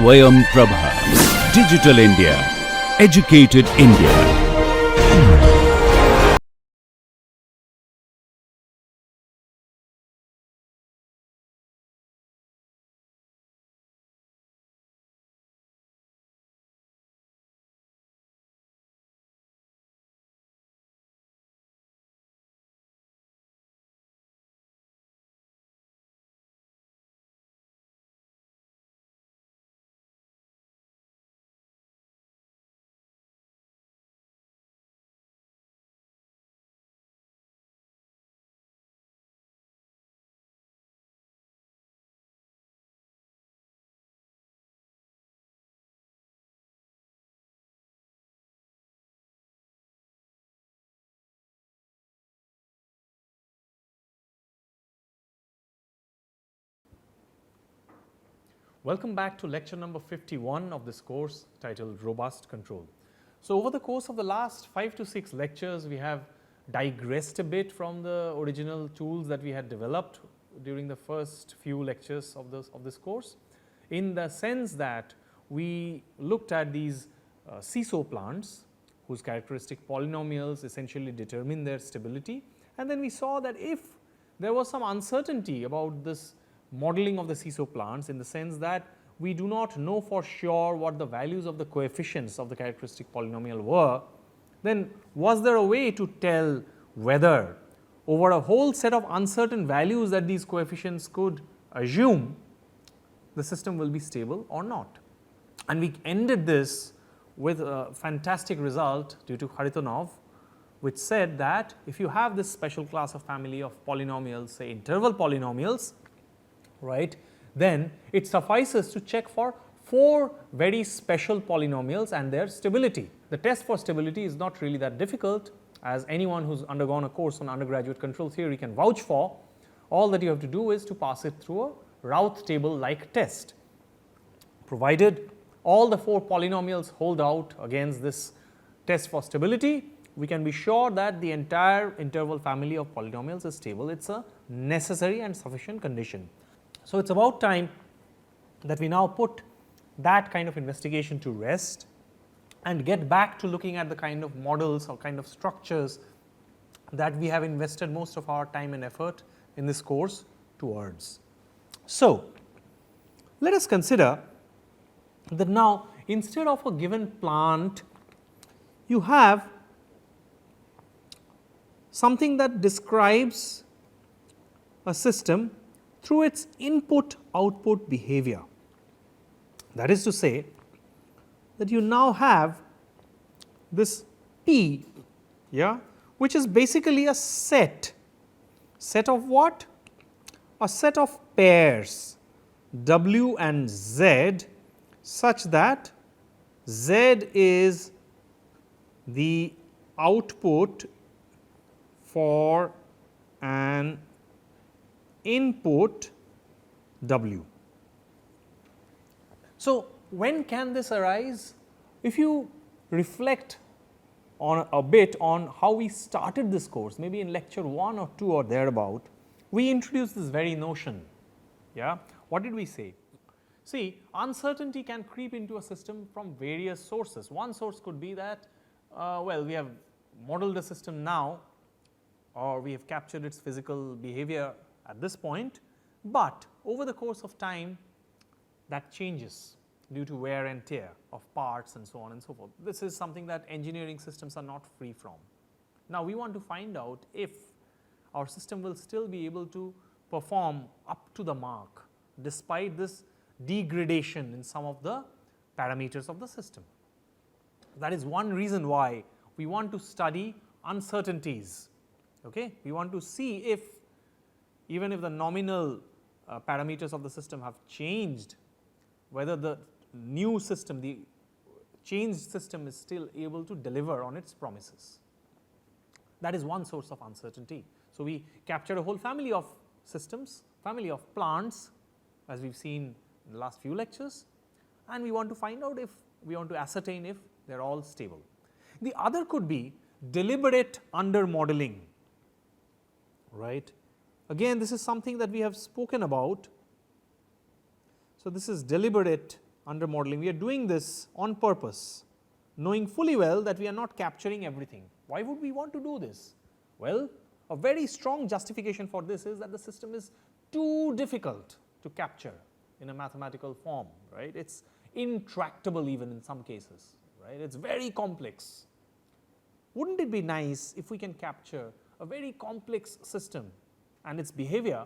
Swayam Prabha. Digital India. Educated India. Welcome back to lecture number 51 of this course titled Robust Control. So, over the course of the last 5 to 6 lectures, we have digressed a bit from the original tools that we had developed during the first few lectures of this course, in the sense that we looked at these seesaw plants whose characteristic polynomials essentially determine their stability, and then we saw that if there was some uncertainty about this modeling of the seesaw plants, in the sense that we do not know for sure what the values of the coefficients of the characteristic polynomial were, then was there a way to tell whether over a whole set of uncertain values that these coefficients could assume, the system will be stable or not. And we ended this with a fantastic result due to Kharitonov, which said that if you have this special class of family of polynomials, say interval polynomials, right, then it suffices to check for 4 very special polynomials and their stability. The test for stability is not really that difficult, as anyone who's undergone a course on undergraduate control theory can vouch for. All that you have to do is to pass it through a Routh table like test. Provided all the 4 polynomials hold out against this test for stability, we can be sure that the entire interval family of polynomials is stable. It's a necessary and sufficient condition. So, it's about time that we now put that kind of investigation to rest and get back to looking at the kind of models or kind of structures that we have invested most of our time and effort in this course towards. So, let us consider that now instead of a given plant, you have something that describes a system through its input output behavior. That is to say that you now have this P, which is basically a set of what? A set of pairs W and Z, such that Z is the output for an input W. So, when can this arise? If you reflect on a bit on how we started this course, maybe in lecture 1 or 2 or thereabout, we introduced this very notion. What did we say? See, uncertainty can creep into a system from various sources. One source could be that, well, we have modeled a system now, or we have captured its physical behavior at this point, but over the course of time that changes due to wear and tear of parts and so on and so forth. This is something that engineering systems are not free from. Now, we want to find out if our system will still be able to perform up to the mark despite this degradation in some of the parameters of the system. That is one reason why we want to study uncertainties. Okay? We want to see if even if the nominal parameters of the system have changed, whether the new system, the changed system, is still able to deliver on its promises. That is one source of uncertainty. So, we captured a whole family of systems, family of plants, as we have seen in the last few lectures, and we want to find out if we want to ascertain if they are all stable. The other could be deliberate under modeling, right. Again, this is something that we have spoken about. So, this is deliberate under modeling, we are doing this on purpose, knowing fully well that we are not capturing everything. Why would we want to do this? Well, a very strong justification for this is that the system is too difficult to capture in a mathematical form, right? It's intractable even in some cases, right? It's very complex. Wouldn't it be nice if we can capture a very complex system and its behavior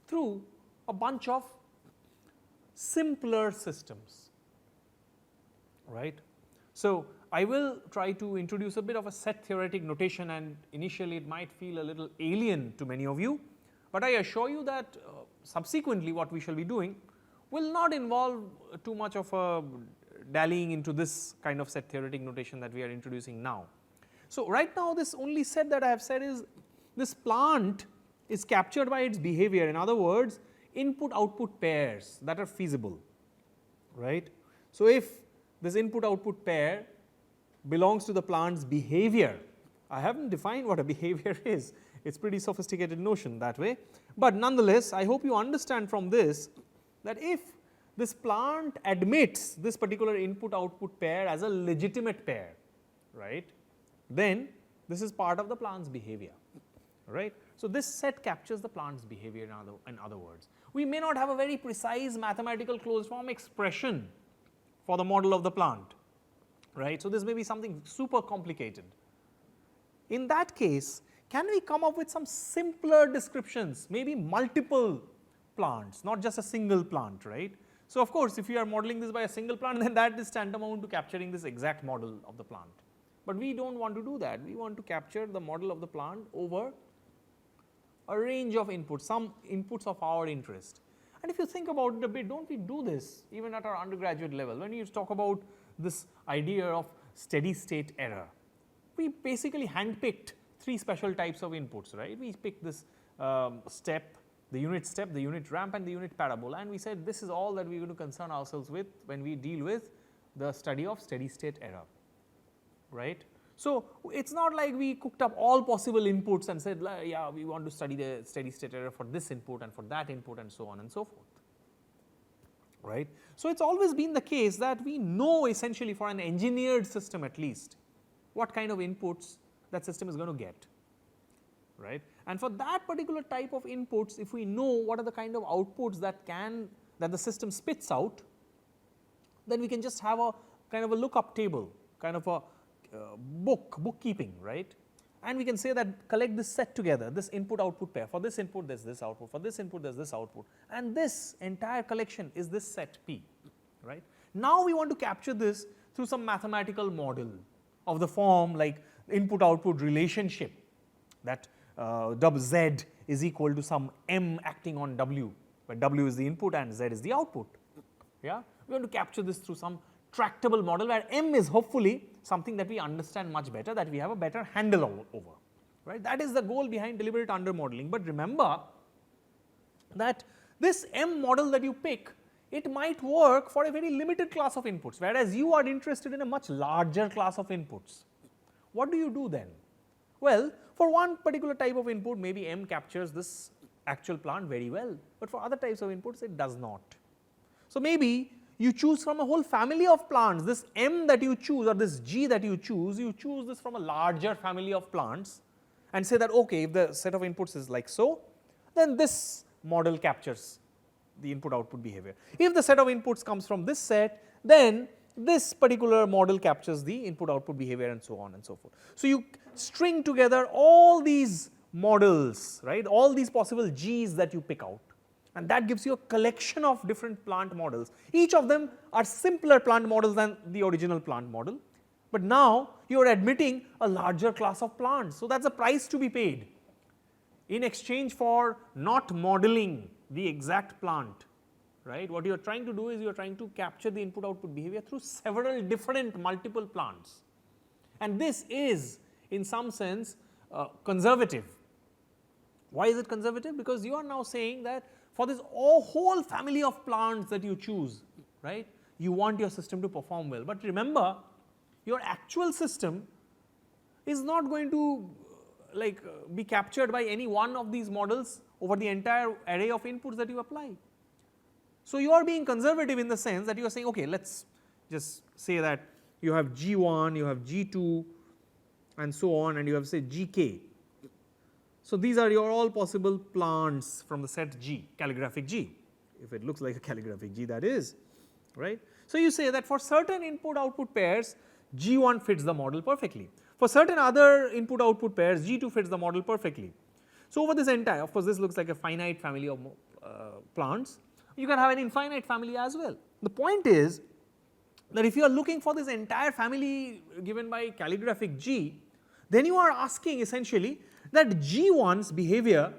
through a bunch of simpler systems, right? So, I will try to introduce a bit of a set theoretic notation, and initially it might feel a little alien to many of you, but I assure you that subsequently what we shall be doing will not involve too much of a dallying into this kind of set theoretic notation that we are introducing now. So, right now this only set that I have said is this plant is captured by its behavior, in other words input output pairs that are feasible, right. So, if this input output pair belongs to the plant's behavior, I have not defined what a behavior is, it is pretty sophisticated notion that way, but nonetheless I hope you understand from this that if this plant admits this particular input output pair as a legitimate pair, right, then this is part of the plant's behavior, right. So, this set captures the plant's behavior in other words. We may not have a very precise mathematical closed form expression for the model of the plant, right. So, this may be something super complicated. In that case, can we come up with some simpler descriptions, maybe multiple plants, not just a single plant, right. So, of course, if you are modeling this by a single plant, then that is tantamount to capturing this exact model of the plant. But we do not want to do that, we want to capture the model of the plant over a range of inputs, some inputs of our interest. And if you think about it a bit, do not we do this even at our undergraduate level, when you talk about this idea of steady state error. We basically handpicked 3 special types of inputs, right. We picked this step, the unit ramp and the unit parabola, and we said this is all that we are going to concern ourselves with when we deal with the study of steady state error, right. So, it is not like we cooked up all possible inputs and said, yeah, we want to study the steady state error for this input and for that input and so on and so forth, right. So, it has always been the case that we know essentially for an engineered system at least what kind of inputs that system is going to get, right. And for that particular type of inputs, if we know what are the kind of outputs that the system spits out, then we can just have a kind of a lookup table, kind of a bookkeeping, right, and we can say that collect this set together, this input output pair, for this input there is this output, for this input there is this output, and this entire collection is this set P, right. Now, we want to capture this through some mathematical model of the form like input output relationship, that Z is equal to some M acting on W, where W is the input and Z is the output. Yeah, we want to capture this through some tractable model where M is hopefully something that we understand much better, that we have a better handle over, right. That is the goal behind deliberate under modeling. But remember that this M model that you pick, it might work for a very limited class of inputs, whereas you are interested in a much larger class of inputs. What do you do then? Well, for one particular type of input, maybe M captures this actual plant very well, but for other types of inputs it does not. So, maybe you choose from a whole family of plants, this M that you choose or this G that you choose this from a larger family of plants and say that, okay, if the set of inputs is like so, then this model captures the input output behavior. If the set of inputs comes from this set, then this particular model captures the input output behavior and so on and so forth. So, you string together all these models, right, all these possible G's that you pick out, and that gives you a collection of different plant models. Each of them are simpler plant models than the original plant model, but now you are admitting a larger class of plants. So, that is a price to be paid in exchange for not modeling the exact plant, right. What you are trying to do is you are trying to capture the input output behavior through several different multiple plants, and this is in some sense conservative. Why is it conservative? Because you are now saying that for this whole family of plants that you choose, right, you want your system to perform well. But remember, your actual system is not going to be captured by any one of these models over the entire array of inputs that you apply. So, you are being conservative in the sense that you are saying, okay, let us just say that you have G1, you have G2 and so on, and you have say Gk. So, these are your all possible plants from the set G, calligraphic G, if it looks like a calligraphic G, that is, right. So, you say that for certain input output pairs G1 fits the model perfectly, for certain other input output pairs G2 fits the model perfectly. So, over this entire, of course, this looks like a finite family of plants, you can have an infinite family as well. The point is that if you are looking for this entire family given by calligraphic G, then you are asking essentially that G1's behavior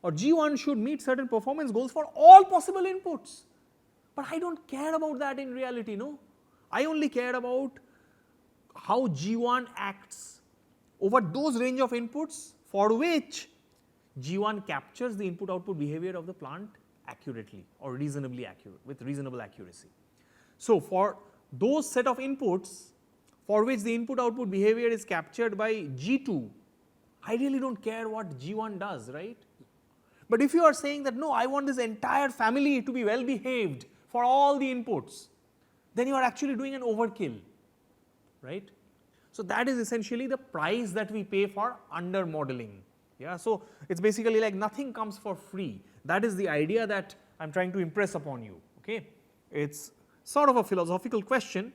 or G1 should meet certain performance goals for all possible inputs, but I do not care about that in reality, no. I only care about how G1 acts over those range of inputs for which G1 captures the input output behavior of the plant accurately or reasonably accurate, with reasonable accuracy. So, for those set of inputs for which the input output behavior is captured by G2, I really do not care what G1 does, right. But if you are saying that no, I want this entire family to be well behaved for all the inputs, then you are actually doing an overkill, right. So, that is essentially the price that we pay for under modeling. Yeah. So, it is basically like nothing comes for free, that is the idea that I am trying to impress upon you. Okay. It is sort of a philosophical question,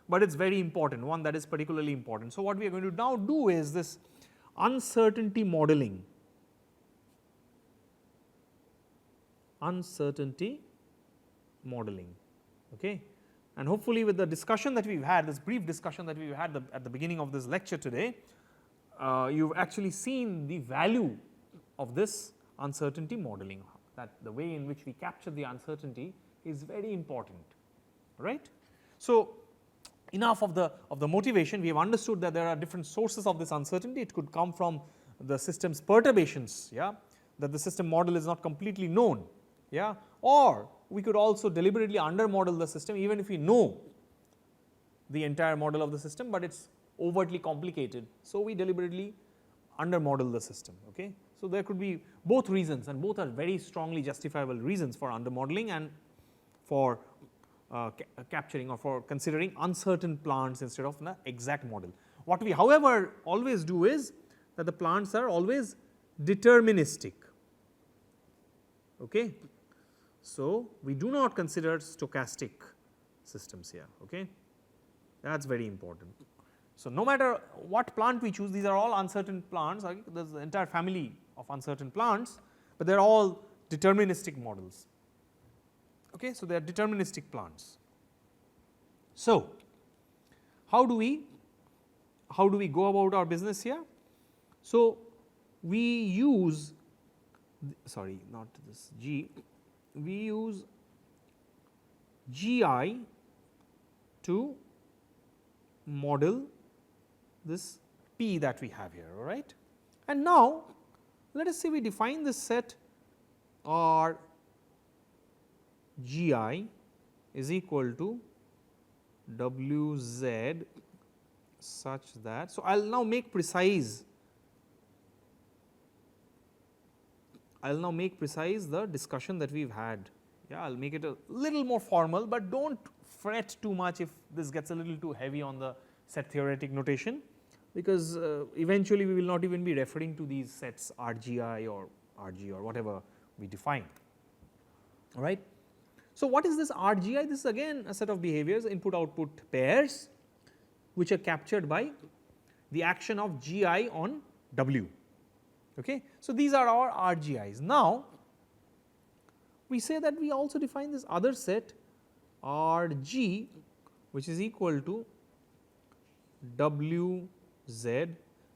but it is very important, one that is particularly important. So, what we are going to now do is this uncertainty modeling, okay. And hopefully with the discussion that we have had, this brief discussion that we have had at the beginning of this lecture today, you have actually seen the value of this uncertainty modeling, that the way in which we capture the uncertainty is very important, right. So, enough of the motivation, we have understood that there are different sources of this uncertainty. It could come from the system's perturbations, yeah, that the system model is not completely known, yeah, or we could also deliberately under model the system even if we know the entire model of the system, but it is overtly complicated. So, we deliberately under model the system. Okay. So, there could be both reasons, and both are very strongly justifiable reasons for under modeling and for capturing or for considering uncertain plants instead of an exact model. What we however always do is that the plants are always deterministic. Okay. So, we do not consider stochastic systems here, okay. That is very important. So, no matter what plant we choose, these are all uncertain plants, there is the entire family of uncertain plants, but they are all deterministic models. Okay. So, they are deterministic plants. So, how do we go about our business here? So, we use, sorry, not this G, we use GI to model this P that we have here, all right. And now, let us say we define this set R GI is equal to WZ such that, so I will now make precise, the discussion that we have had. Yeah, I will make it a little more formal, but do not fret too much if this gets a little too heavy on the set theoretic notation, because eventually we will not even be referring to these sets RGI or RG or whatever we define, all right. So, what is this RGI? This is again a set of behaviors, input output pairs, which are captured by the action of GI on W. Okay. So, these are our RGIs. Now, we say that we also define this other set RG, which is equal to WZ.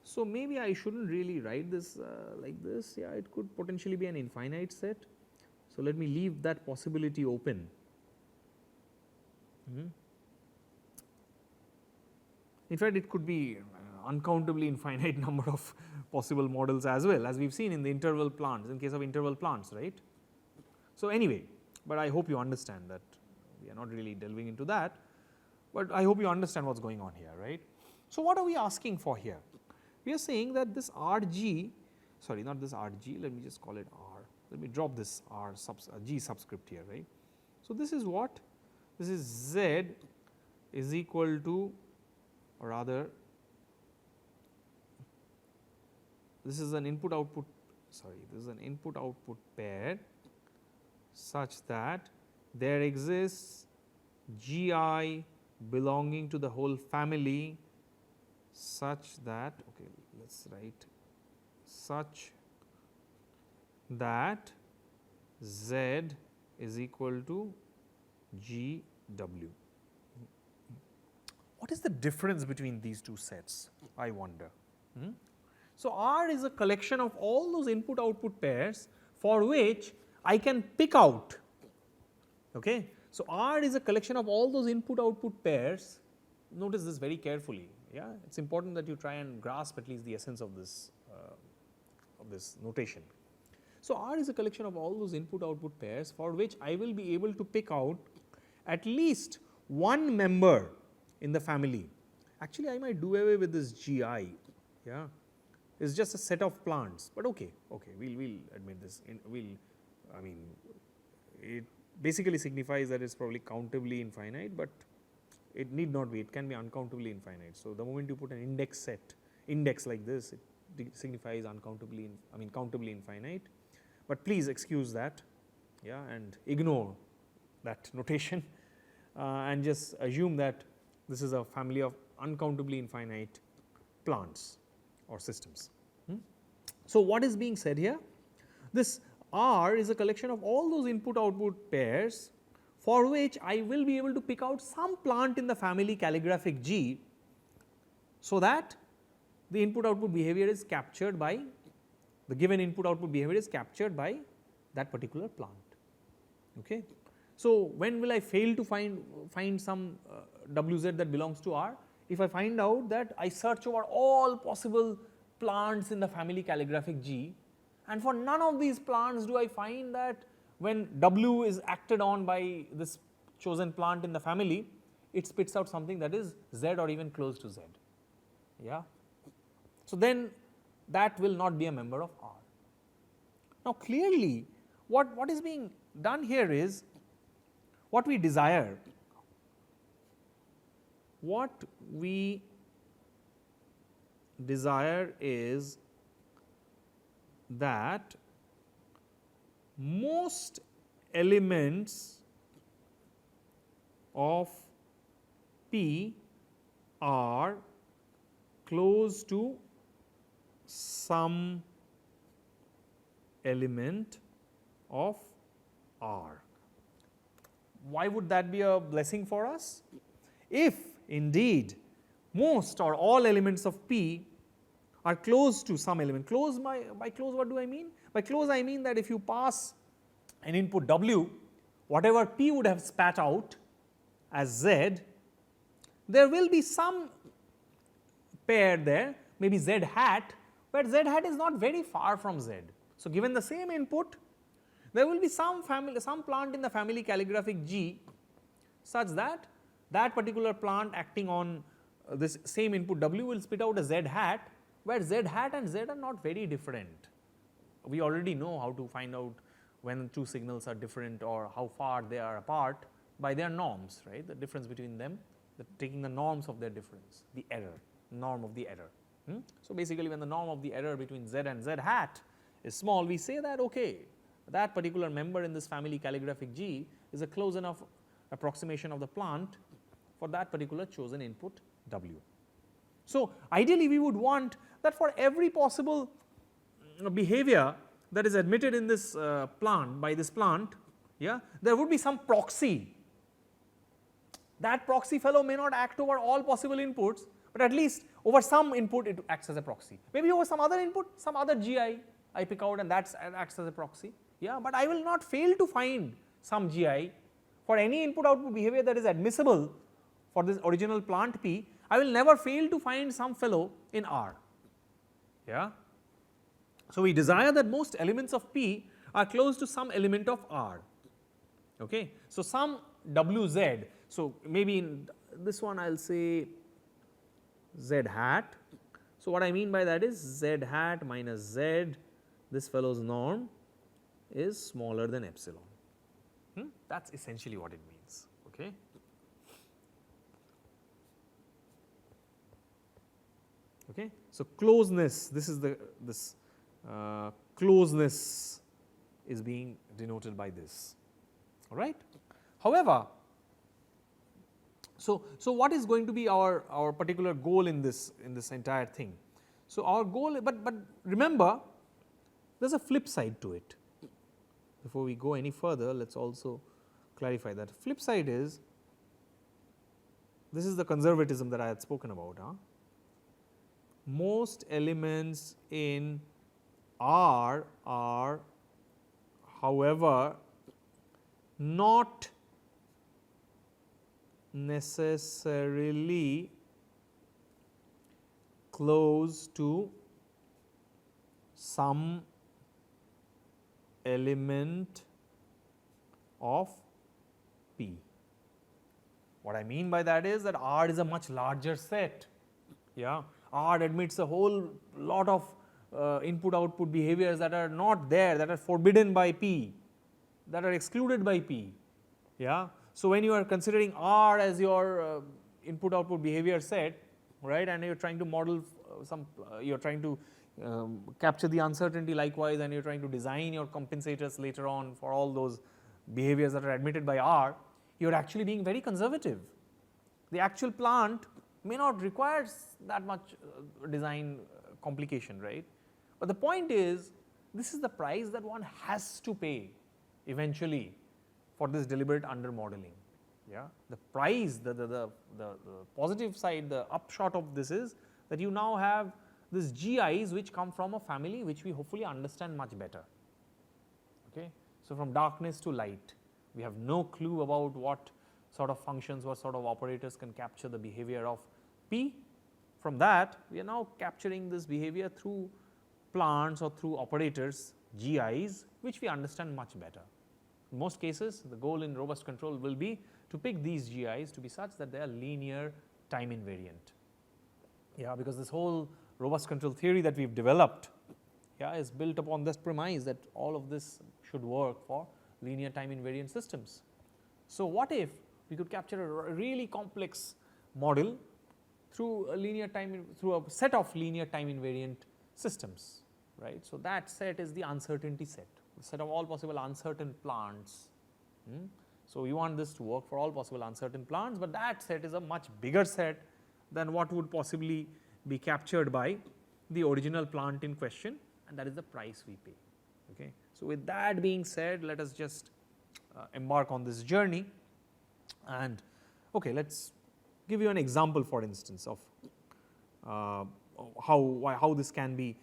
So, maybe I should not really write this like this, yeah, it could potentially be an infinite set. So, let me leave that possibility open. In fact, it could be uncountably infinite number of possible models as well, as we have seen in the interval plants, in case of interval plants, right. So, anyway, but I hope you understand that we are not really delving into that, but I hope you understand what is going on here, right. So, what are we asking for here? We are saying that this RG, sorry, not this RG, let me just call it R, let me drop this R G subscript here, right. So, this is what? This is Z is equal to, or rather this is an input output, sorry, this is an input output pair such that there exists GI belonging to the whole family such that, okay, let us write such that Z is equal to GW. What is the difference between these two sets, I wonder? So, R is a collection of all those input output pairs for which I can pick out. Okay. So, R is a collection of all those input output pairs. Notice this very carefully. Yeah, it is important that you try and grasp at least the essence of this notation. So, R is a collection of all those input output pairs for which I will be able to pick out at least one member in the family. Actually, I might do away with this GI. Yeah, it is just a set of plants, but okay, we will admit this. I mean, it basically signifies that it is probably countably infinite, but it need not be, it can be uncountably infinite. So, the moment you put an index like this, it signifies uncountably, countably infinite, but please excuse that, yeah, and ignore that notation and just assume that this is a family of uncountably infinite plants or systems. So, what is being said here? This R is a collection of all those input output pairs for which I will be able to pick out some plant in the family calligraphic G, so that the input output behavior is captured by, the given input output behavior is captured by that particular plant. Okay. So, when will I fail to find some WZ that belongs to R? If I find out that I search over all possible plants in the family calligraphic G, and for none of these plants do I find that when W is acted on by this chosen plant in the family, it spits out something that is Z or even close to Z. Yeah. So, then that will not be a member of R. Now, clearly what is being done here is what we desire. What we desire is that most elements of P are close to some element of R. Why would that be a blessing for us? If indeed most or all elements of P are close to some element. By close what do I mean? By close I mean that if you pass an input W, whatever P would have spat out as Z, there will be some pair there, maybe Z hat, but Z hat is not very far from Z. So, given the same input, there will be some plant in the family calligraphic G such that that particular plant acting on this same input W will spit out a Z hat, where Z hat and Z are not very different. We already know how to find out when two signals are different or how far they are apart by their norms, right, the difference between them, taking the norms of their difference, the error, norm of the error. So, basically when the norm of the error between Z and Z hat is small, we say that okay, that particular member in this family calligraphic G is a close enough approximation of the plant for that particular chosen input W. So, ideally we would want that for every possible behavior that is admitted in this plant, by this plant, yeah, there would be some proxy. That proxy fellow may not act over all possible inputs, but at least over some input it acts as a proxy. Maybe over some other input, some other GI I pick out and that acts as a proxy, yeah, but I will not fail to find some GI for any input output behavior that is admissible for this original plant P. I will never fail to find some fellow in R. Yeah. So, we desire that most elements of P are close to some element of R. Okay. So, some WZ. So, maybe in this one I will say Z hat. So, what I mean by that is Z hat minus Z, this fellow's norm is smaller than epsilon. That is essentially what it means. Okay. Okay. So, closeness, this is this closeness is being denoted by this, all right. However, so what is going to be our particular goal in this entire thing? So, our goal, but remember there is a flip side to it. Before we go any further, let us also clarify that flip side is, this is the conservatism that I had spoken about. Most elements in R are, however, not necessarily close to some element of P. What I mean by that is that R is a much larger set. Yeah, R admits a whole lot of input output behaviors that are not there, that are forbidden by P, that are excluded by P. Yeah. So, when you are considering R as your input output behavior set, right, and you are trying to model some, you are trying to capture the uncertainty likewise, and you are trying to design your compensators later on for all those behaviors that are admitted by R, you are actually being very conservative. The actual plant may not require that much design complication, right. But the point is, this is the price that one has to pay eventually for this deliberate under modeling. Yeah, the price, the positive side, the upshot of this is that you now have these GIs which come from a family which we hopefully understand much better. Okay. So, from darkness to light, we have no clue about what sort of functions, what sort of operators can capture the behavior of P. From that, we are now capturing this behavior through plants or through operators, GIs, which we understand much better. In most cases, the goal in robust control will be to pick these GIs to be such that they are linear time invariant. Yeah, because this whole robust control theory that we have developed, yeah, is built upon this premise that all of this should work for linear time invariant systems. So, what if we could capture a really complex model through a linear time, through a set of linear time invariant systems, right. So, that set is the uncertainty set, the set of all possible uncertain plants. So, we want this to work for all possible uncertain plants, but that set is a much bigger set than what would possibly be captured by the original plant in question, and that is the price we pay. Okay. So, with that being said, let us just embark on this journey, and okay, let us give you an example, for instance, of how this can be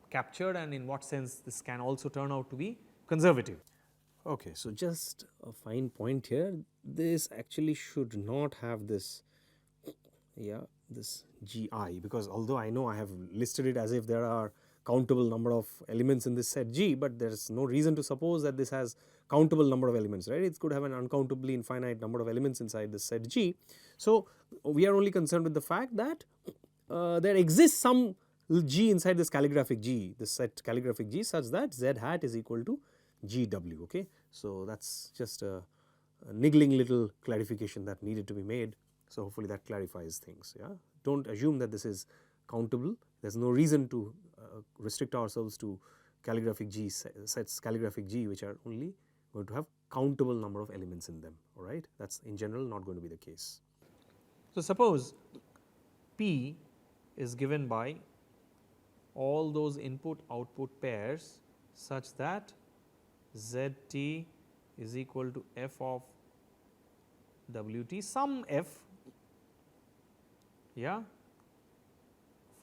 captured and in what sense this can also turn out to be conservative. Okay, so just a fine point here, this actually should not have this, yeah, this GI, because although I know I have listed it as if there are countable number of elements in this set G, but there is no reason to suppose that this has countable number of elements, right. It could have an uncountably infinite number of elements inside this set G. So, we are only concerned with the fact that there exists some G inside this calligraphic G, this set calligraphic G, such that Z hat is equal to GW. Okay. So, that is just a niggling little clarification that needed to be made. So, hopefully that clarifies things. Yeah. Do not assume that this is countable, there is no reason to restrict ourselves to calligraphic G sets, calligraphic G, which are only going to have countable number of elements in them, all right. That is in general not going to be the case. So, suppose P is given by all those input output pairs such that ZT is equal to f of WT, some f, yeah,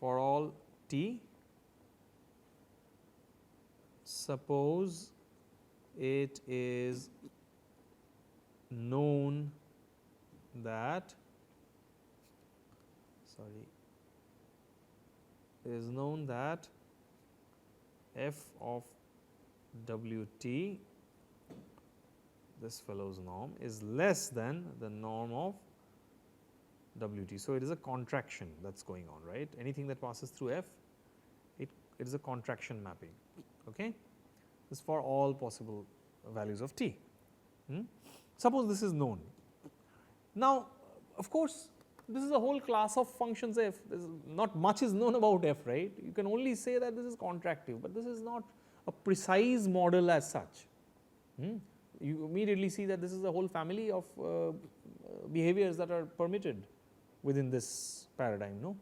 for all T. Suppose it is known that, f of WT, this fellow's norm, is less than the norm of WT. So, it is a contraction that is going on, right. Anything that passes through f, it is a contraction mapping. Okay. This is for all possible values of T. Suppose this is known. Now, of course, this is a whole class of functions f, not much is known about f, right. You can only say that this is contractive, but this is not a precise model as such. You immediately see that this is a whole family of behaviors that are permitted within this paradigm, no.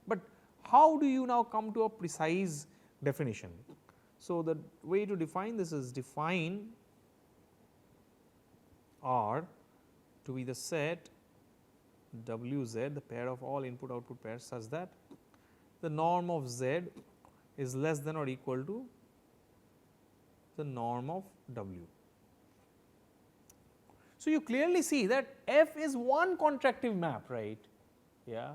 But how do you now come to a precise definition? So, the way to define this is define R to be the set WZ, the pair of all input output pairs, such that the norm of Z is less than or equal to the norm of W. So, you clearly see that F is one contractive map, right. Yeah.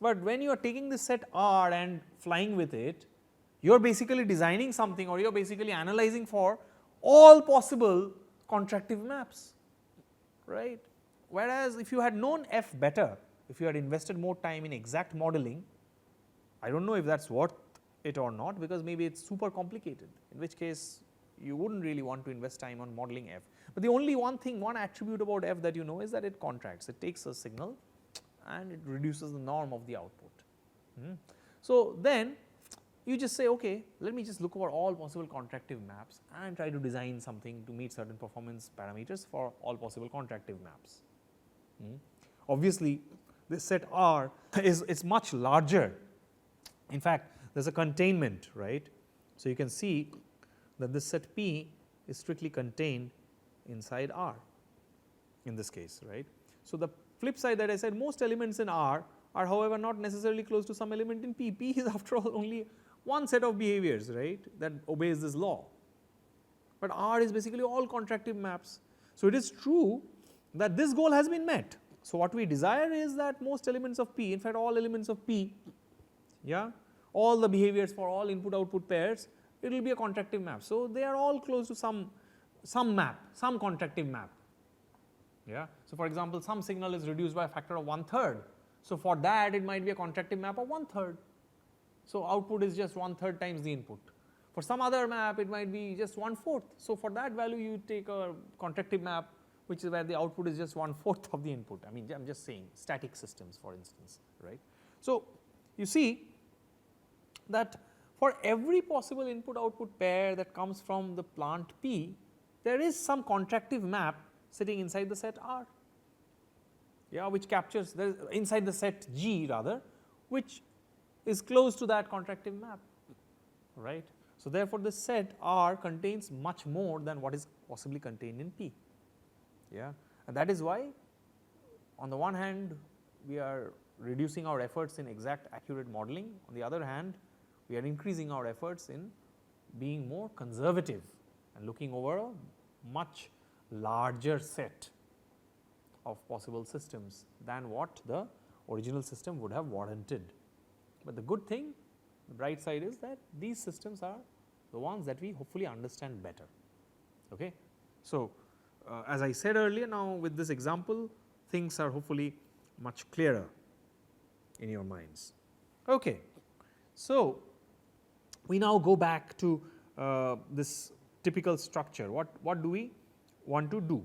But when you are taking this set R and flying with it, you are basically designing something, or you are basically analyzing for all possible contractive maps, right. Whereas, if you had known F better, if you had invested more time in exact modeling, I do not know if that is worth it or not, because maybe it is super complicated, in which case you would not really want to invest time on modeling F. But the only one attribute about F that you know is that it contracts, it takes a signal and it reduces the norm of the output. So, then you just say, okay, let me just look over all possible contractive maps and try to design something to meet certain performance parameters for all possible contractive maps. Obviously, this set R is much larger. In fact, there is a containment, right. So, you can see that this set P is strictly contained inside R in this case, right. So, the flip side that I said, most elements in R are, however, not necessarily close to some element in P. P is after all only one set of behaviors, right, that obeys this law, but R is basically all contractive maps. So, it is true that this goal has been met. So, what we desire is that most elements of P, in fact all elements of P, yeah, all the behaviors for all input output pairs, it will be a contractive map. So, they are all close to some map, some contractive map. Yeah. So, for example, some signal is reduced by a factor of 1/3. So, for that it might be a contractive map of 1/3. So, output is just 1/3 times the input. For some other map it might be just 1/4. So, for that value you take a contractive map, which is where the output is just 1/4 of the input. I mean, I am just saying static systems, for instance, right. So, you see that for every possible input output pair that comes from the plant P, there is some contractive map sitting inside the set R, yeah, which captures inside the set G rather, which is close to that contractive map, right. So, therefore, the set R contains much more than what is possibly contained in P, yeah, and that is why on the one hand we are reducing our efforts in exact accurate modeling, on the other hand we are increasing our efforts in being more conservative and looking over a much larger set of possible systems than what the original system would have warranted. But the good thing, the bright side is that these systems are the ones that we hopefully understand better. Okay. So, as I said earlier, now with this example things are hopefully much clearer in your minds. Okay. So, we now go back to this typical structure. What do we want to do?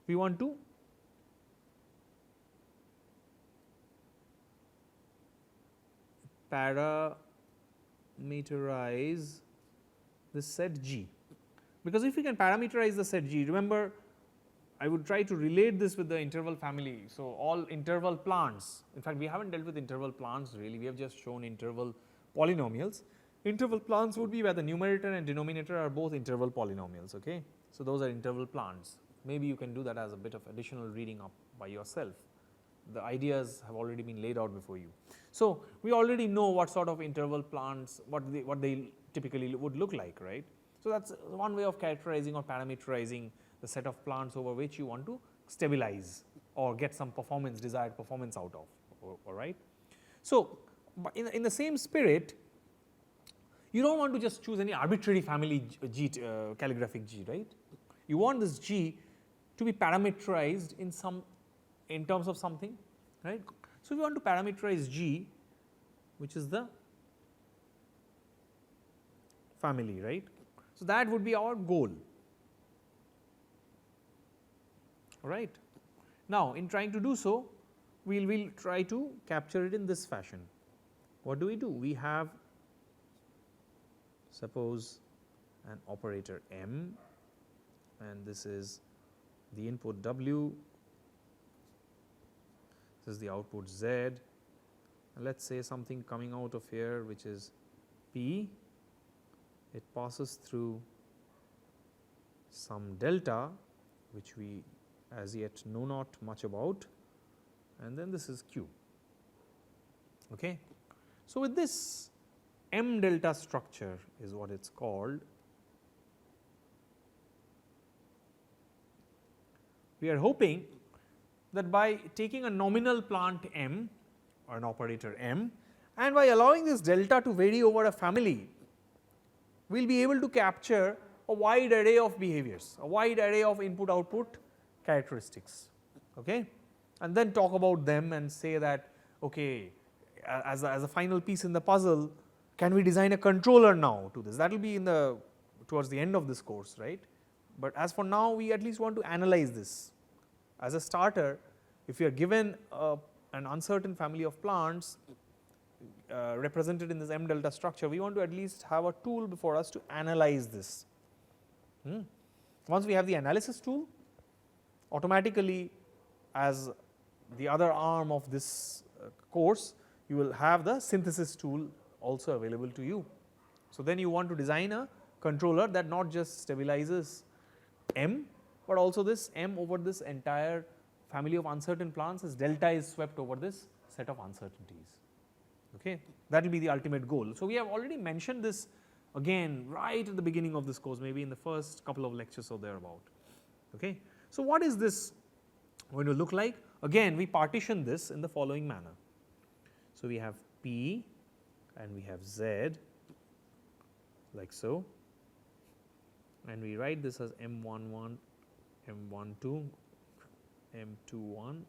We want to parameterize the set G, because if we can parameterize the set G, remember I would try to relate this with the interval family. So, all interval plants, in fact we have not dealt with interval plants really, we have just shown interval polynomials. Interval plants would be where the numerator and denominator are both interval polynomials. Okay. So, those are interval plants. Maybe you can do that as a bit of additional reading up by yourself. The ideas have already been laid out before you. So, we already know what sort of interval plants, what they typically would look like, right. So, that is one way of characterizing or parameterizing the set of plants over which you want to stabilize or get some performance, desired performance out of, all right. So, in the same spirit, you do not want to just choose any arbitrary family G, calligraphic G, right. You want this G to be parameterized in terms of something, right. So, we want to parameterize G, which is the family, right. So, that would be our goal. all right. Now, in trying to do so, we will try to capture it in this fashion. What do? We have, suppose, an operator M, and this is the input W, this is the output Z, and let us say something coming out of here which is P, it passes through some delta which we as yet know not much about, and then this is Q. Okay. So, with this M delta structure is what it is called, we are hoping that by taking a nominal plant M or an operator M and by allowing this delta to vary over a family, we will be able to capture a wide array of behaviors, a wide array of input output characteristics, okay, and then talk about them and say that, okay, as a final piece in the puzzle, can we design a controller now to this? That will be in the towards the end of this course, right. But as for now, we at least want to analyze this. As a starter, if you are given an uncertain family of plants represented in this M delta structure, we want to at least have a tool before us to analyze this. Once we have the analysis tool, automatically as the other arm of this course, you will have the synthesis tool also available to you. So, then you want to design a controller that not just stabilizes M, but also this M over this entire family of uncertain plants as delta is swept over this set of uncertainties. Okay. That will be the ultimate goal. So, we have already mentioned this again right at the beginning of this course, maybe in the first couple of lectures or thereabout. Okay. So, what is this going to look like? Again, we partition this in the following manner. So, we have P and we have Z like so, and we write this as M11, M12, M21,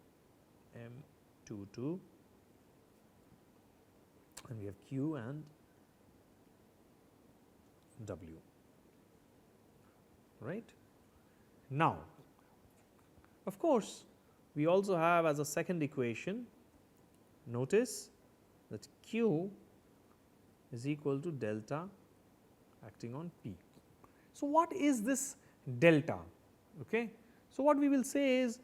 M22, and we have Q and W, right. Now, of course, we also have as a second equation, notice that Q is equal to delta acting on P. So, what is this delta? Okay. So, what we will say is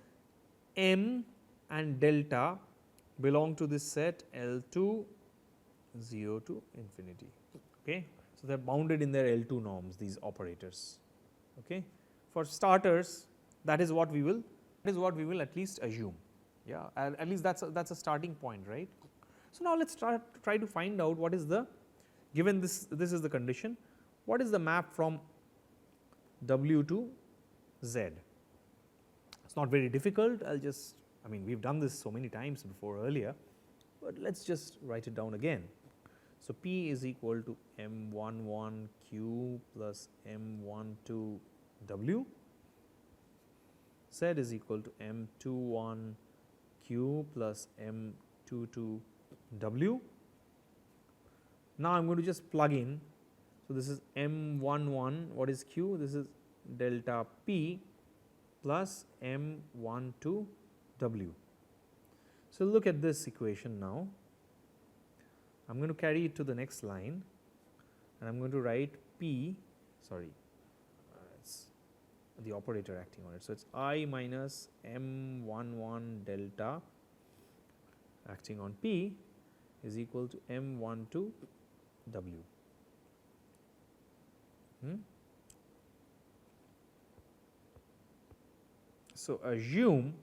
M and delta belong to this set L2 0 to infinity. Okay. So, they are bounded in their L2 norms, these operators. Okay. For starters, that is what we will at least assume, yeah, at least that is a starting point, right. So, now let us try to find out what is the, given this is the condition, what is the map from W to Z. It is not very difficult, I will just, I mean, we have done this so many times before earlier, but let us just write it down again. So, P is equal to M11 Q plus M12 W, Z is equal to M21 Q plus M22 W. Now, I am going to just plug in. So, this is M11, what is Q? This is delta P plus M12 W. So, look at this equation now. I am going to carry it to the next line and I am going to write P, sorry, it's the operator acting on it. So, it is I minus M11 delta acting on P is equal to M12 W. So, assume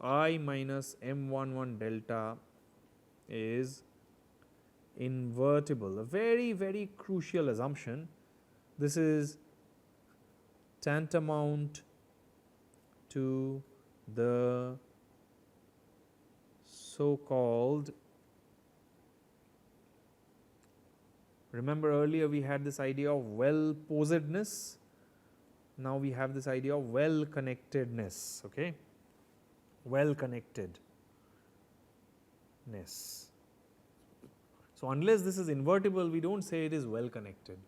I minus M11 delta is invertible, a very crucial assumption. This is tantamount to the so called, remember earlier we had this idea of well posedness, now we have this idea of well connectedness, okay, well connectedness. So, unless this is invertible, we do not say it is well connected,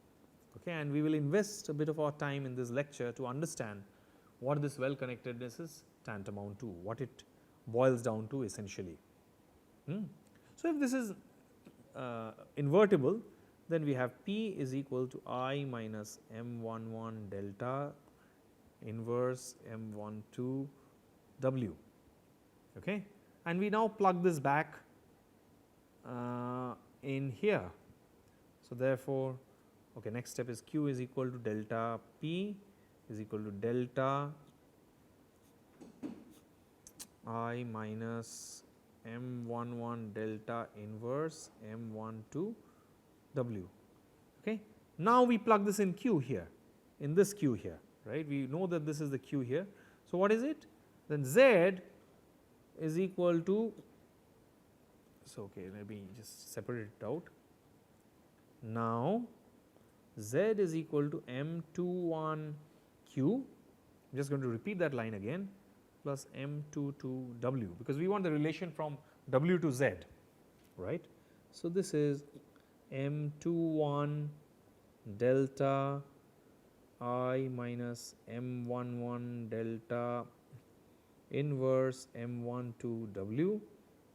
okay, and we will invest a bit of our time in this lecture to understand what this well connectedness is tantamount to, what it boils down to essentially. So, if this is invertible, then we have P is equal to I minus M11 delta inverse M12 W, okay. And we now plug this back in here. So, therefore, okay, next step is Q is equal to delta P is equal to delta I minus M11 delta inverse M12 W, okay. Now, we plug this in Q here, in this Q here, right. We know that this is the Q here. So, what is it? Then Z is equal to, so okay, let me just separate it out. Now, Z is equal to M21 Q, I am just going to repeat that line again, plus M22 W, because we want the relation from W to Z, right. So, this is M21 delta I minus M11 delta inverse M12 W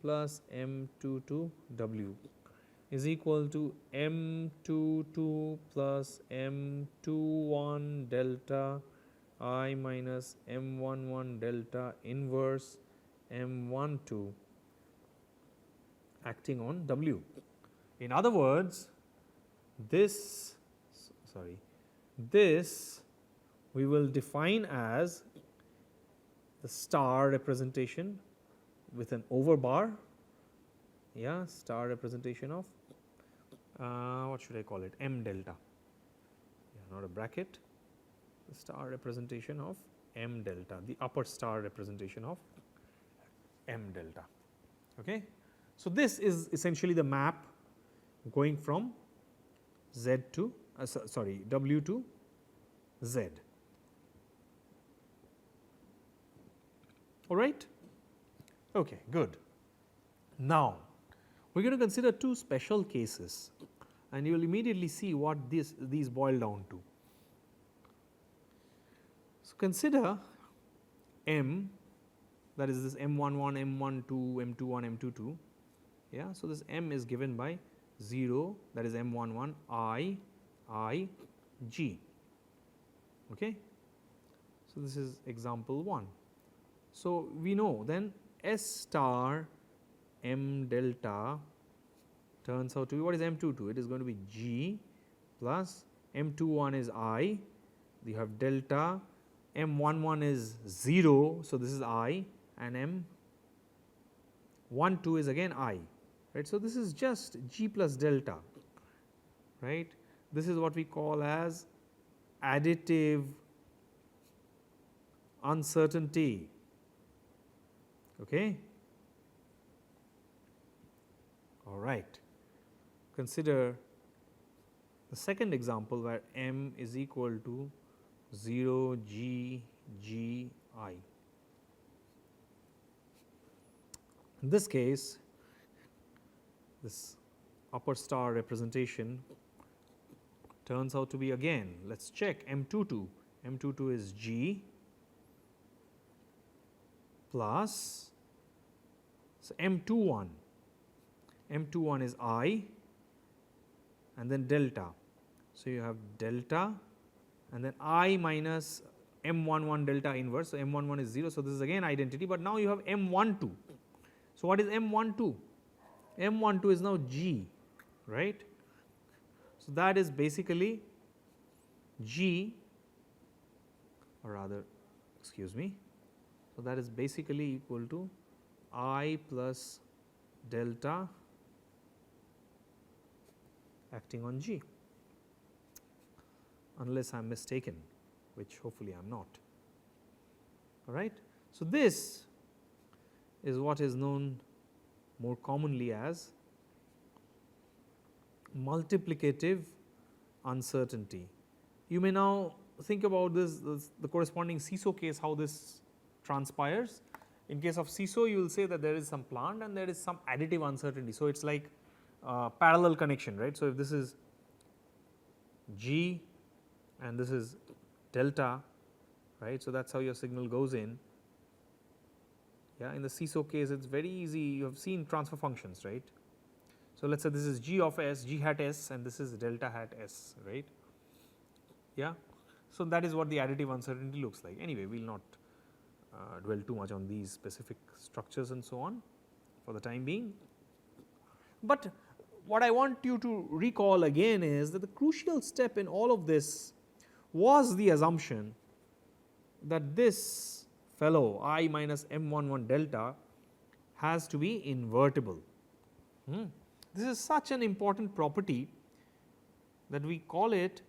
plus M22 W is equal to M22 plus M21 delta I minus M11 delta inverse M12 acting on W. In other words, this we will define as the star representation with an over bar, yeah, star representation of what should I call it, M delta, yeah, not a bracket, the star representation of M delta, the upper star representation of M delta, okay. So, this is essentially the map going from Z to W to Z, all right. Okay, good. Now, we are going to consider two special cases and you will immediately see what these boil down to. So, consider M, that is this M11, M12, M21, M22, yeah. So, this M is given by 0, that is M11 I G, okay. So, this is example 1. So, we know then S star M delta turns out to be, what is M22? It is going to be G plus M21 is I, you have delta, M11 is 0, so this is I, and M12 is again I, right. So, this is just G plus delta, right. This is what we call as additive uncertainty, okay. All right. Consider the second example where M is equal to 0 G G I. In this case, this upper star representation turns out to be, again, let us check M22. M22 is G plus, so M21. M21 is I and then delta. So, you have delta and then I minus M11 delta inverse. So, M11 is 0. So, this is again identity, but now you have M12. So, what is M12? M12 is now G, right. So, that is basically G, or rather excuse me. So, that is basically equal to I plus delta acting on G, unless I am mistaken, which hopefully I am not, all right. So, this is what is known more commonly as multiplicative uncertainty. You may now think about this the corresponding seesaw case, how this transpires. In case of seesaw, you will say that there is some plant and there is some additive uncertainty. So, it is like parallel connection, right. So, if this is G and this is delta, right. So, that is how your signal goes in. Yeah, in the seesaw case it is very easy, you have seen transfer functions, right. So, let us say this is g of s, g hat s, and this is delta hat s, right. Yeah. So, that is what the additive uncertainty looks like. Anyway, we will not dwell too much on these specific structures and so on for the time being. But what I want you to recall again is that the crucial step in all of this was the assumption that this fellow I minus M11 delta has to be invertible. This is such an important property that we call it,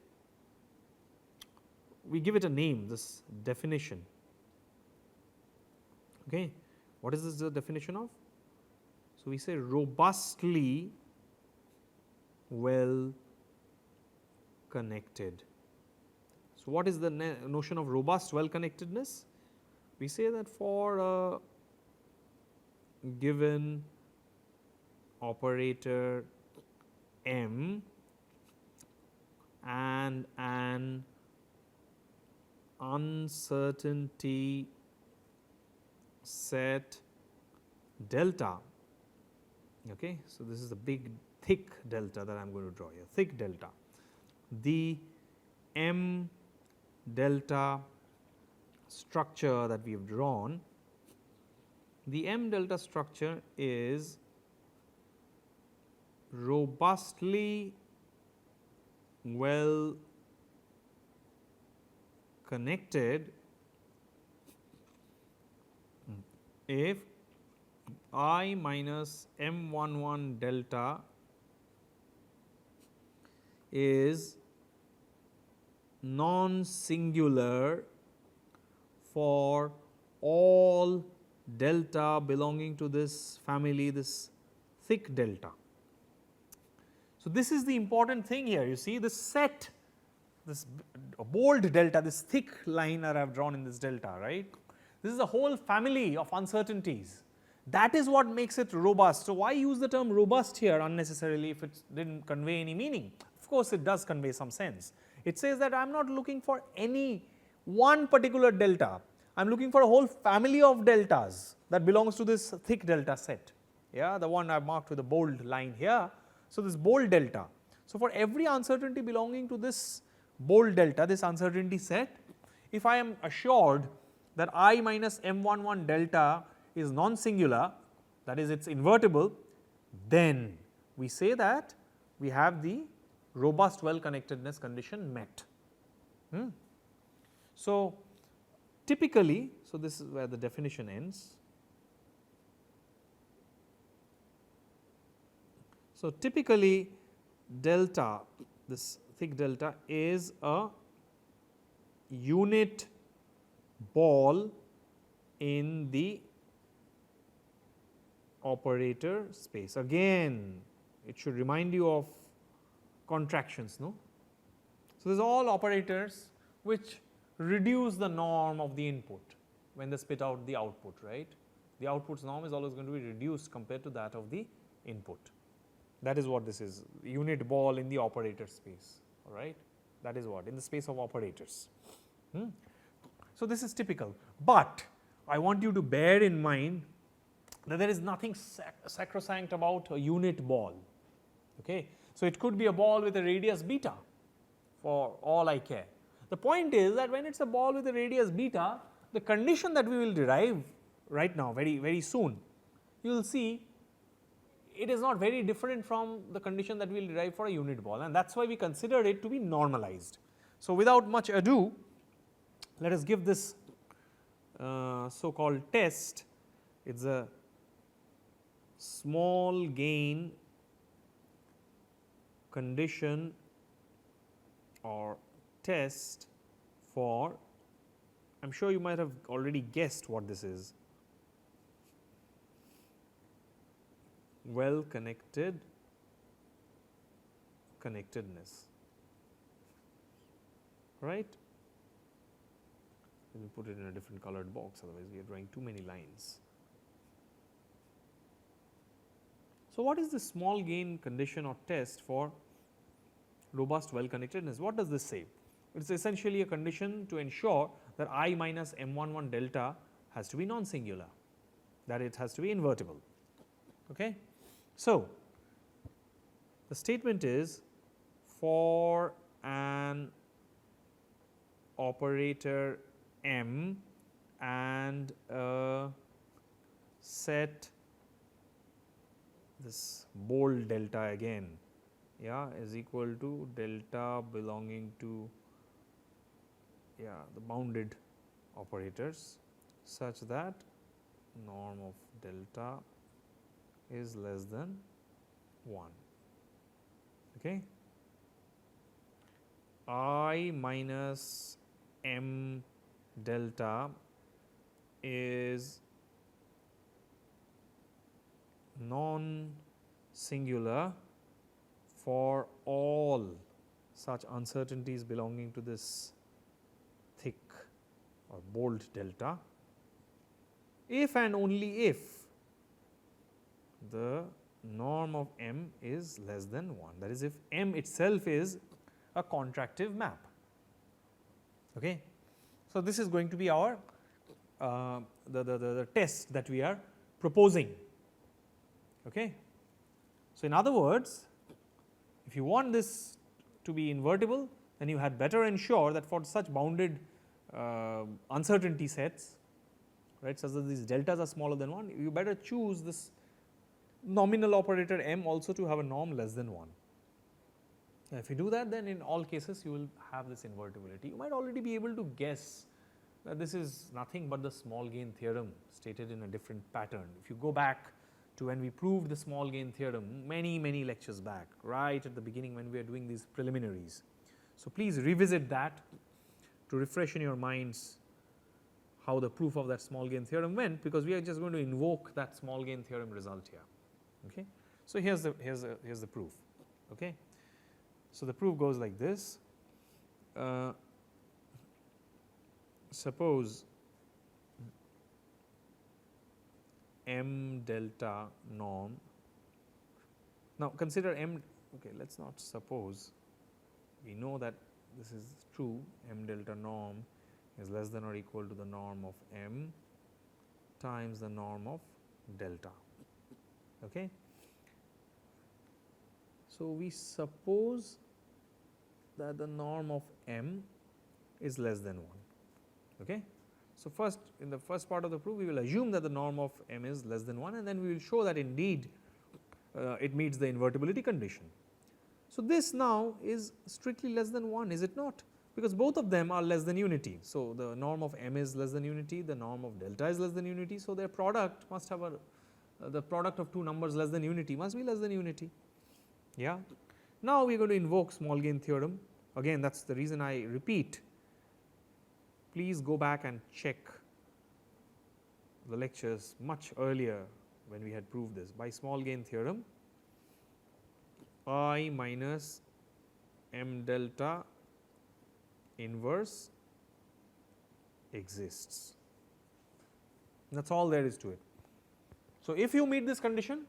we give it a name, this definition. Okay. What is this the definition of? So, we say robustly well connected. So, what is the notion of robust well connectedness? We say that for a given operator M and an uncertainty set delta. Okay. So, this is a big thick delta that I am going to draw here, thick delta. The M delta structure that we have drawn, the M delta structure is robustly well connected if I minus M11 delta is non-singular for all delta belonging to this family, this thick delta. So, this is the important thing here, you see this set, this bold delta, this thick line that I have drawn in this delta, right. This is a whole family of uncertainties, that is what makes it robust. So, why use the term robust here unnecessarily if it did not convey any meaning? Of course, it does convey some sense. It says that I am not looking for any one particular delta, I am looking for a whole family of deltas that belongs to this thick delta set, yeah, the one I have marked with a bold line here. So, this bold delta. So, for every uncertainty belonging to this bold delta, this uncertainty set, if I am assured that I minus M11 delta is non-singular, that is it is invertible, then we say that we have the robust well connectedness condition met. So, typically, so this is where the definition ends. So, typically delta, this thick delta is a unit ball in the operator space. Again, it should remind you of contractions, no. So, these are all operators which reduce the norm of the input when they spit out the output, right. The output's norm is always going to be reduced compared to that of the input. That is what this is, unit ball in the operator space, all right. That is what, in the space of operators. So, this is typical, but I want you to bear in mind that there is nothing sacrosanct about a unit ball. Okay. So, it could be a ball with a radius beta for all I care. The point is that when it is a ball with a radius beta, the condition that we will derive right now very soon, you will see it is not very different from the condition that we will derive for a unit ball, and that is why we consider it to be normalized. So, without much ado, let us give this so called test. It is a small gain condition or test for, I am sure you might have already guessed what this is, well connectedness. Right. Let me put it in a different colored box, otherwise we are drawing too many lines. So, what is the small gain condition or test for robust well connectedness? What does this say? It is essentially a condition to ensure that I minus M11 delta has to be non-singular, that it has to be invertible. Okay. So, the statement is for an operator M and a set, this bold delta again, yeah, is equal to delta belonging to, yeah, the bounded operators such that norm of delta is less than 1. Okay. I minus M delta is non-singular for all such uncertainties belonging to this thick or bold delta, if and only if the norm of M is less than 1, that is if M itself is a contractive map. Okay. So, this is going to be our the test that we are proposing. Okay. So, in other words, if you want this to be invertible, then you had better ensure that for such bounded uncertainty sets, right, such that these deltas are smaller than 1, you better choose this nominal operator M also to have a norm less than 1. And if you do that, then in all cases you will have this invertibility. You might already be able to guess that this is nothing but the small gain theorem stated in a different pattern. If you go back to when we proved the small gain theorem many lectures back, right at the beginning when we are doing these preliminaries. So, please revisit that to refresh in your minds how the proof of that small gain theorem went, because we are just going to invoke that small gain theorem result here. Okay. So, here is the proof. Okay. So, the proof goes like this. Suppose M delta norm, now consider M, okay, let us not suppose, we know that this is true, M delta norm is less than or equal to the norm of M times the norm of delta. Okay. So, we suppose that the norm of M is less than 1. Okay. So, first in the first part of the proof we will assume that the norm of M is less than 1, and then we will show that indeed it meets the invertibility condition. So, this now is strictly less than 1, is it not? Because both of them are less than unity. So, the norm of M is less than unity, the norm of delta is less than unity. So, their product must have a the product of two numbers less than unity must be less than unity. Yeah. Now, we are going to invoke small gain theorem, again that is the reason I repeat. Please go back and check the lectures much earlier when we had proved this. By small gain theorem, I minus M delta inverse exists. That is all there is to it. So, if you meet this condition,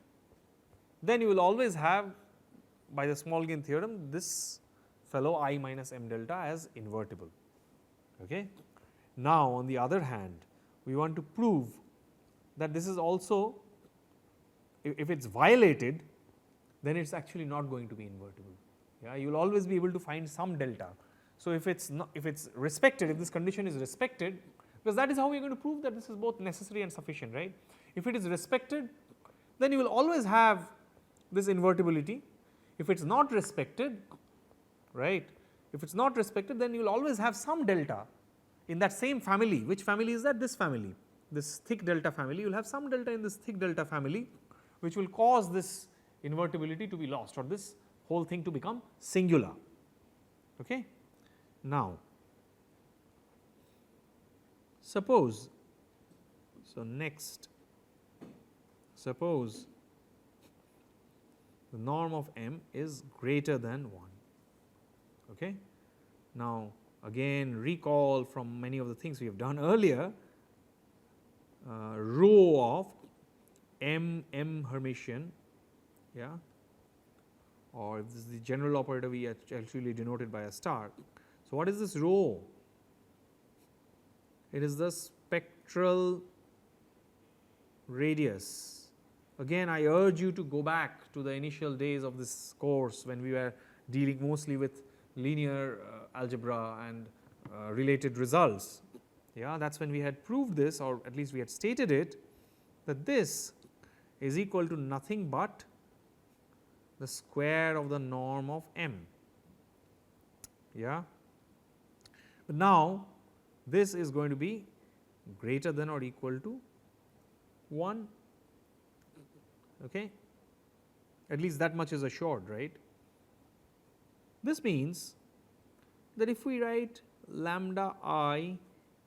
then you will always have, by the small gain theorem, this fellow I minus M delta as invertible. Okay. Now, on the other hand, we want to prove that this is also, if it is violated, then it is actually not going to be invertible. Yeah, you will always be able to find some delta. So, if it is not, if it is respected, if this condition is respected, because that is how we are going to prove that this is both necessary and sufficient, right. If it is respected, then you will always have this invertibility. If it is not respected, right, if it is not respected, then you will always have some delta in that same family. Which family is that? This family, this thick delta family. You will have some delta in this thick delta family, which will cause this invertibility to be lost, or this whole thing to become singular. Okay. Now, suppose, so next, suppose the norm of M is greater than 1. Okay. Now, again recall from many of the things we have done earlier, rho of M Hermitian, yeah, or if this is the general operator, we actually denote it by a star. So, what is this rho? it is the spectral radius. Again, I urge you to go back to the initial days of this course when we were dealing mostly with linear algebra and related results. Yeah, that is when we had proved this, or at least we had stated it, that this is equal to nothing but the square of the norm of m. Yeah. But now this is going to be greater than or equal to 1, okay. At least that much is assured, right. This means that if we write lambda I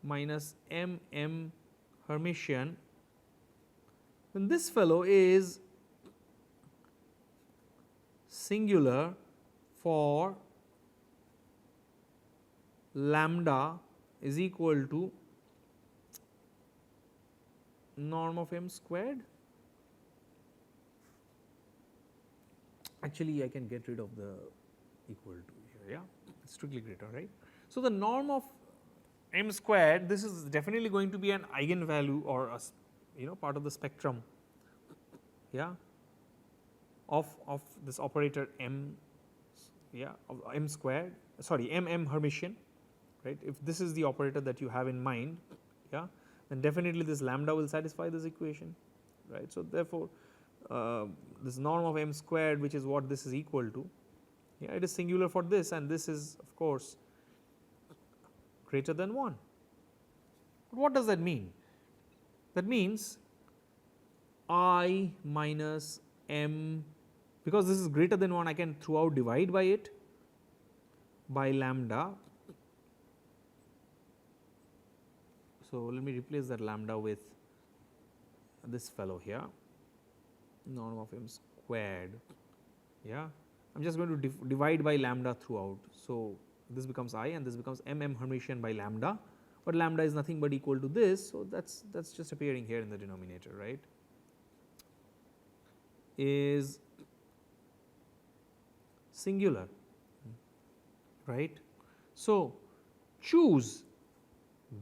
minus m m Hermitian, then this fellow is singular for lambda is equal to norm of m squared. Actually, I can get rid of the equal to here, yeah, it's strictly greater, right. So, the norm of m squared, this is definitely going to be an eigenvalue or a part of the spectrum, yeah, of this operator m, yeah, of m squared, sorry, m Hermitian, right. If this is the operator that you have in mind, yeah, then definitely this lambda will satisfy this equation, right. So, therefore, this norm of m squared, which is what this is equal to, yeah, it is singular for this, and this is of course greater than 1. But what does that mean? That means I minus m, because this is greater than 1, I can throughout divide by it by lambda. So, let me replace that lambda with this fellow here, norm of m squared, yeah. I am just going to divide by lambda throughout. So, this becomes I and this becomes m Hermitian by lambda, but lambda is nothing but equal to this. So, that is just appearing here in the denominator, right, is singular, right. So, choose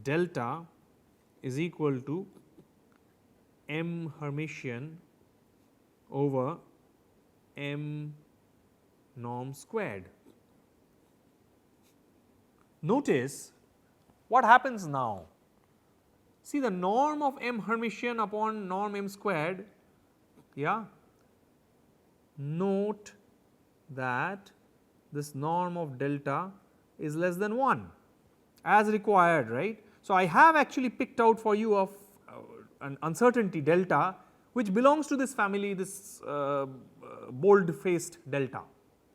delta is equal to m Hermitian over m norm squared. Notice what happens now. See, the norm of m Hermitian upon norm m squared, yeah. Note that this norm of delta is less than 1 as required, right. So, I have actually picked out for you of an uncertainty delta which belongs to this family, this bold faced delta,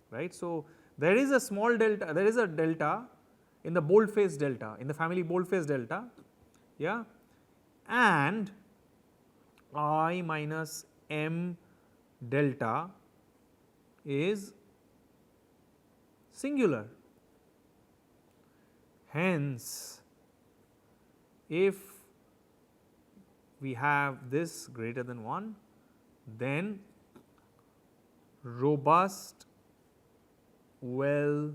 right. So, there is a small delta, there is a delta in the bold faced delta, in the family bold faced delta, yeah, and I minus m delta is singular. Hence, if we have this greater than 1, then robust, well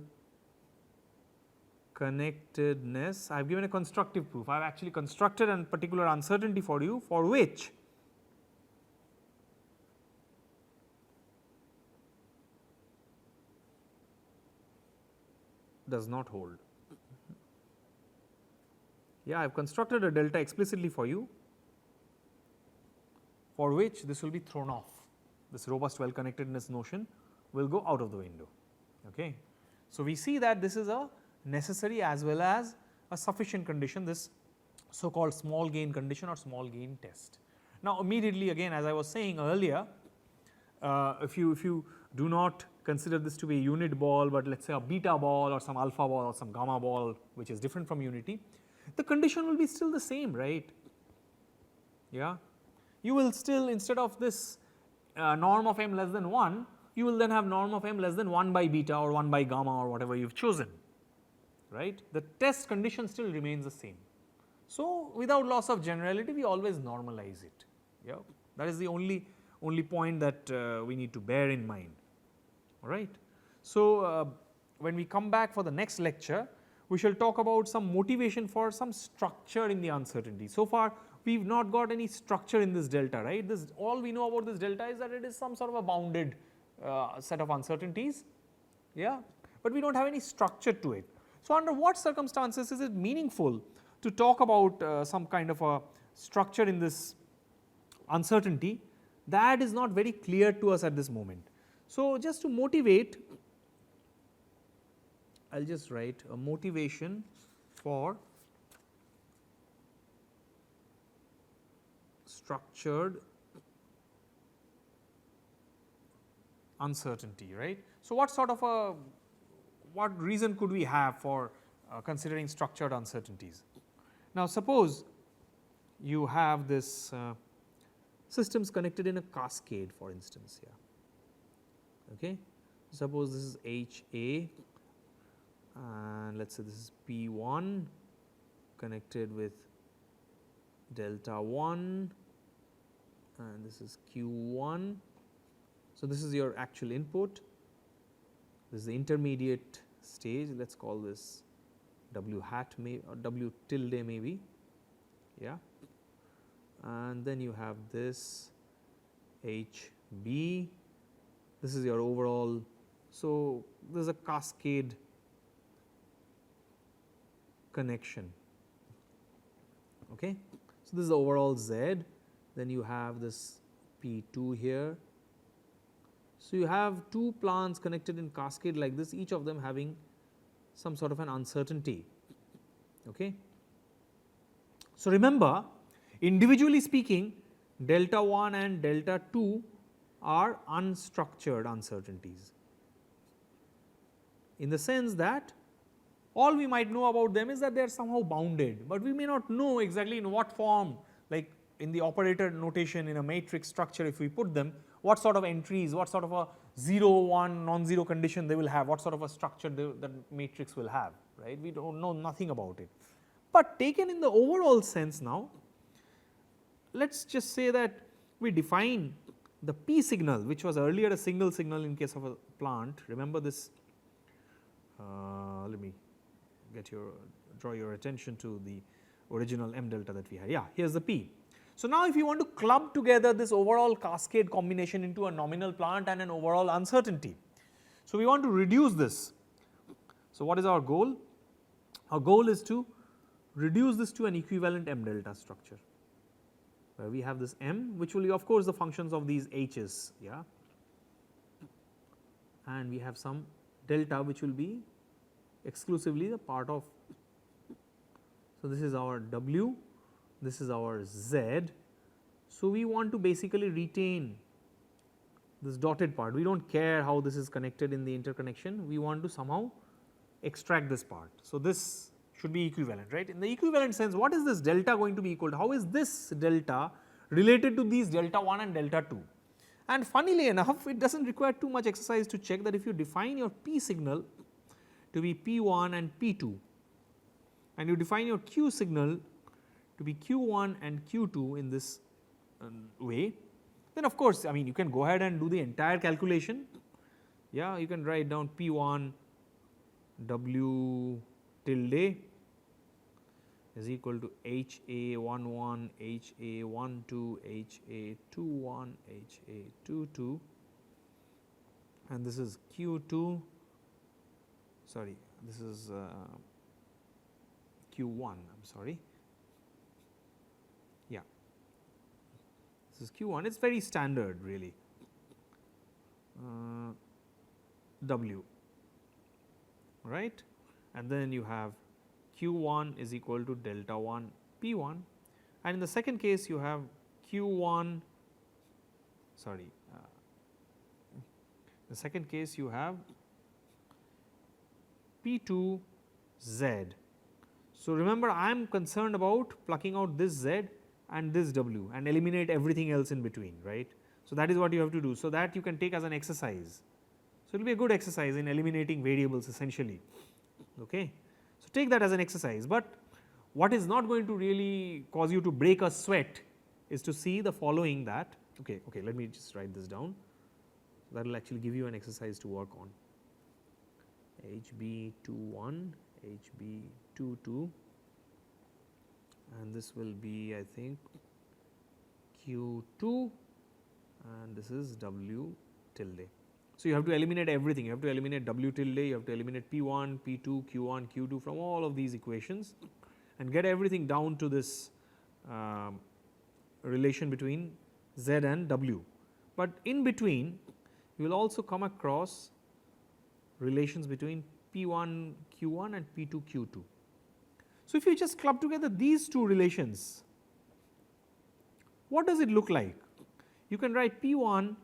connectedness, I have given a constructive proof, I have actually constructed a particular uncertainty for you, for which does not hold. Yeah, I have constructed a delta explicitly for you, for which this will be thrown off, this robust well connectedness notion will go out of the window, okay. So, we see that this is a necessary as well as a sufficient condition, this so called small gain condition or small gain test. Now, immediately again, as I was saying earlier, if you do not consider this to be a unit ball, but let us say a beta ball or some alpha ball or some gamma ball which is different from unity, the condition will be still the same, right. Yeah, you will still, instead of this norm of m less than 1, you will then have norm of m less than 1 by beta or 1 by gamma or whatever you have chosen, right. The test condition still remains the same. So, without loss of generality, we always normalize it, yeah. That is the only point that we need to bear in mind, all right. So, when we come back for the next lecture, we shall talk about some motivation for some structure in the uncertainty. So far we have not got any structure in this delta, right. This, all we know about this delta is that it is some sort of a bounded set of uncertainties, yeah, but we do not have any structure to it. So, under what circumstances is it meaningful to talk about some kind of a structure in this uncertainty? That is not very clear to us at this moment. So, just to motivate, I will just write a motivation for structured uncertainty, right. So, what sort of a, what reason could we have for considering structured uncertainties? Now, suppose you have this systems connected in a cascade, for instance, here. Okay. Suppose this is HA and let us say this is P1 connected with delta 1 and this is Q1. So, this is your actual input, this is the intermediate stage, let us call this W hat may or W tilde maybe, yeah, and then you have this HB, this is your overall. So, there is a cascade connection, okay. So, this is the overall Z, then you have this P2 here. So, you have two plants connected in cascade like this, each of them having some sort of an uncertainty, okay. So, remember, individually speaking, delta 1 and delta 2 are unstructured uncertainties, in the sense that all we might know about them is that they are somehow bounded, but we may not know exactly in what form, like in the operator notation in a matrix structure, if we put them, what sort of entries, what sort of a 0, 1 non-zero condition they will have, what sort of a structure that matrix will have, right. We do not know nothing about it. But taken in the overall sense now, let us just say that we define the P signal, which was earlier a single signal in case of a plant. Remember this, let me get draw your attention to the original M delta that we had, yeah, here is the P. So, now if you want to club together this overall cascade combination into a nominal plant and an overall uncertainty. So, we want to reduce this. So, what is our goal? Our goal is to reduce this to an equivalent M delta structure, where we have this M, which will be of course the functions of these H's, yeah, and we have some delta which will be exclusively the part of. So, this is our W, this is our Z. So, we want to basically retain this dotted part, we do not care how this is connected in the interconnection, we want to somehow extract this part. So, this should be equivalent, right. In the equivalent sense, what is this delta going to be equal to? How is this delta related to these delta 1 and delta 2? And funnily enough, it does not require too much exercise to check that if you define your P signal to be P1 and P2 and you define your Q signal to be Q1 and Q2 in this way, then of course, I mean you can go ahead and do the entire calculation, yeah, you can write down P1 W tilde is equal to HA11, HA12, HA21, HA22 and this is Q2, sorry this is Q1, I am sorry, yeah, this is Q1, it is very standard really, W, right, and then you have Q1 is equal to delta 1 P1 and in the second case you have Q1, sorry, the second case you have P2 Z. So, remember I am concerned about plucking out this Z and this W and eliminate everything else in between, right. So, that is what you have to do, so that you can take as an exercise. So, it will be a good exercise in eliminating variables essentially, okay. So, take that as an exercise, but what is not going to really cause you to break a sweat is to see the following that, okay, let me just write this down, that will actually give you an exercise to work on. HB21, HB22, and this will be, I think, Q2, and this is W tilde. So, you have to eliminate everything, you have to eliminate W tilde, you have to eliminate P1, P2, Q1, Q2 from all of these equations and get everything down to this relation between Z and W. But in between you will also come across relations between P1 Q1 and P2 Q2. So, if you just club together these two relations, what does it look like? You can write P1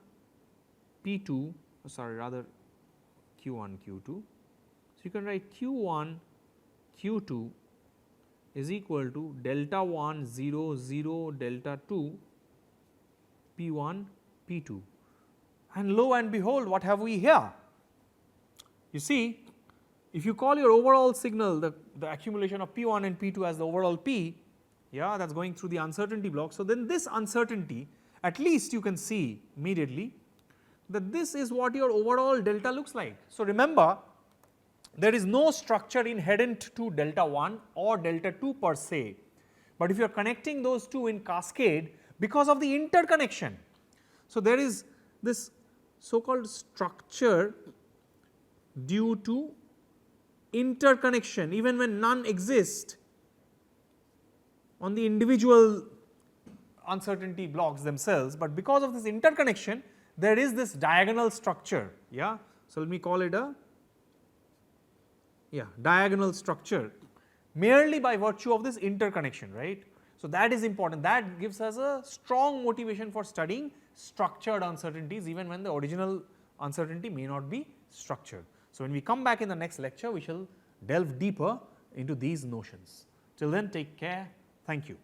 P2, sorry, rather Q1 Q2. So, you can write Q1 Q2 is equal to delta 1 0 0 delta 2 P1 P2, and lo and behold, what have we here? You see, if you call your overall signal the accumulation of P1 and P2 as the overall P, yeah, that is going through the uncertainty block. So, then this uncertainty, at least you can see immediately that this is what your overall delta looks like. So, remember, there is no structure inherent to delta 1 or delta 2 per se, but if you are connecting those two in cascade because of the interconnection. So, there is this so called structure due to interconnection even when none exist on the individual uncertainty blocks themselves, but because of this interconnection there is this diagonal structure. Yeah. So, let me call it a diagonal structure merely by virtue of this interconnection, right. So, that is important, that gives us a strong motivation for studying structured uncertainties even when the original uncertainty may not be structured. So, when we come back in the next lecture, we shall delve deeper into these notions. Till then, take care. Thank you.